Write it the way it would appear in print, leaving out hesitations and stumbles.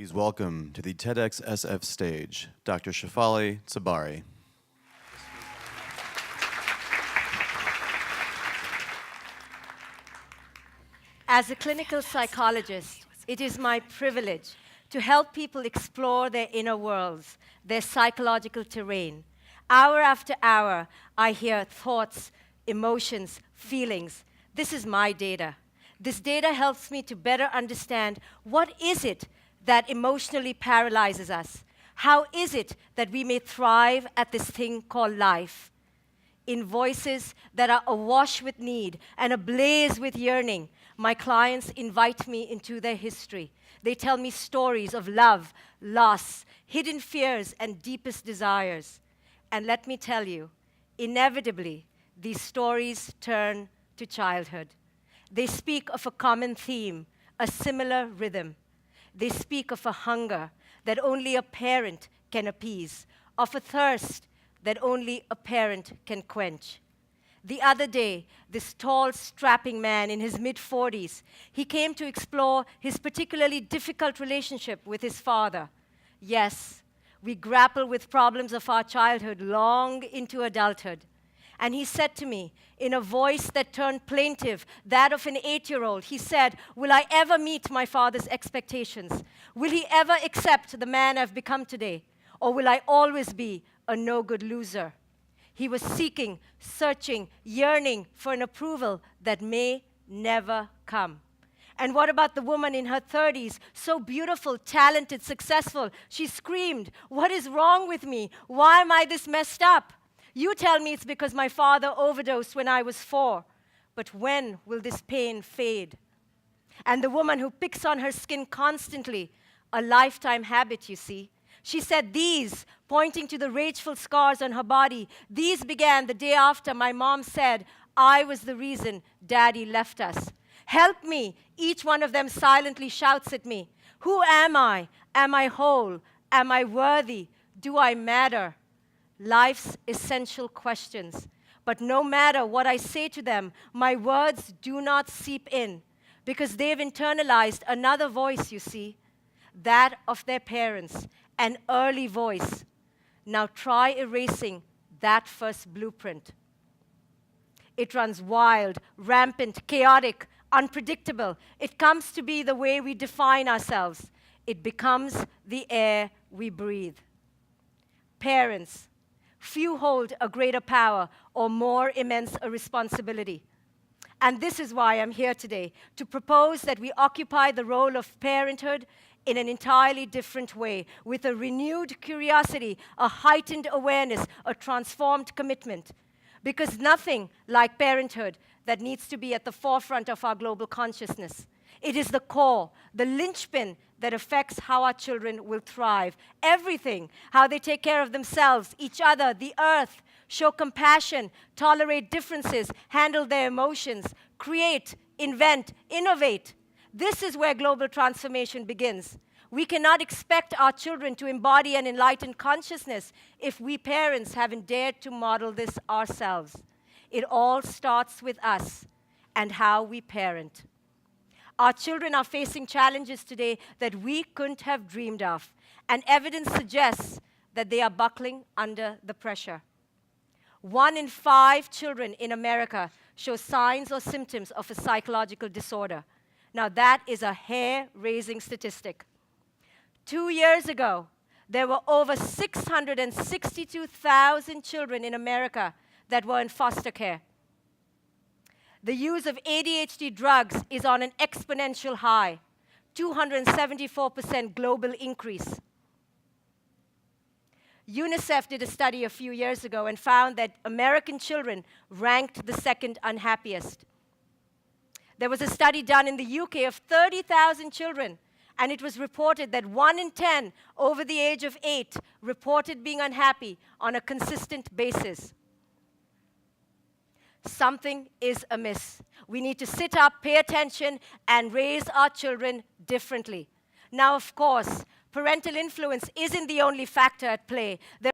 Please welcome to the TEDxSF stage, Dr. Shefali Tsabary. As a clinical psychologist, it is my privilege to help people explore their inner worlds, their psychological terrain. Hour after hour, I hear thoughts, emotions, feelings. This is my data. This data helps me to better understand what is it that emotionally paralyzes us. How is it that we may thrive at this thing called life? In voices that are awash with need and ablaze with yearning, my clients invite me into their history. They tell me stories of love, loss, hidden fears, and deepest desires. And let me tell you, inevitably, these stories turn to childhood. They speak of a common theme, a similar rhythm. They speak of a hunger that only a parent can appease, of a thirst that only a parent can quench. The other day, this tall, strapping man in his mid-40s, he came to explore his particularly difficult relationship with his father. Yes, we grapple with problems of our childhood long into adulthood. And he said to me, in a voice that turned plaintive, that of an 8-year-old, he said, "Will I ever meet my father's expectations? Will he ever accept the man I've become today? Or will I always be a no-good loser?" He was seeking, searching, yearning for an approval that may never come. And what about the woman in her 30s, so beautiful, talented, successful? She screamed, "What is wrong with me? Why am I this messed up? You tell me it's because my father overdosed when I was 4. But when will this pain fade?" And the woman who picks on her skin constantly, a lifetime habit, you see. She said these, pointing to the rageful scars on her body, these began the day after my mom said, "I was the reason Daddy left us." "Help me," each one of them silently shouts at me. Who am I? Am I whole? Am I worthy? Do I matter? Life's essential questions. But no matter what I say to them, my words do not seep in, because they've internalized another voice, you see, that of their parents, an early voice. Now try erasing that first blueprint. It runs wild, rampant, chaotic, unpredictable. It comes to be the way we define ourselves. It becomes the air we breathe. Parents, few hold a greater power or more immense a responsibility. And this is why I'm here today, to propose that we occupy the role of parenthood in an entirely different way, with a renewed curiosity, a heightened awareness, a transformed commitment. Because nothing like parenthood that needs to be at the forefront of our global consciousness. It is the core, the linchpin that affects how our children will thrive. Everything, how they take care of themselves, each other, the earth, show compassion, tolerate differences, handle their emotions, create, invent, innovate. This is where global transformation begins. We cannot expect our children to embody an enlightened consciousness if we parents haven't dared to model this ourselves. It all starts with us and how we parent. Our children are facing challenges today that we couldn't have dreamed of, and evidence suggests that they are buckling under the pressure. 1 in 5 children in America show signs or symptoms of a psychological disorder. Now that is a hair-raising statistic. 2 years ago, there were over 662,000 children in America that were in foster care. The use of ADHD drugs is on an exponential high, 274% global increase. UNICEF did a study a few years ago and found that American children ranked the second unhappiest. There was a study done in the UK of 30,000 children, and it was reported that 1 in 10 over the age of 8 reported being unhappy on a consistent basis. Something is amiss. We need to sit up, pay attention, and raise our children differently. Now, of course, parental influence isn't the only factor at play.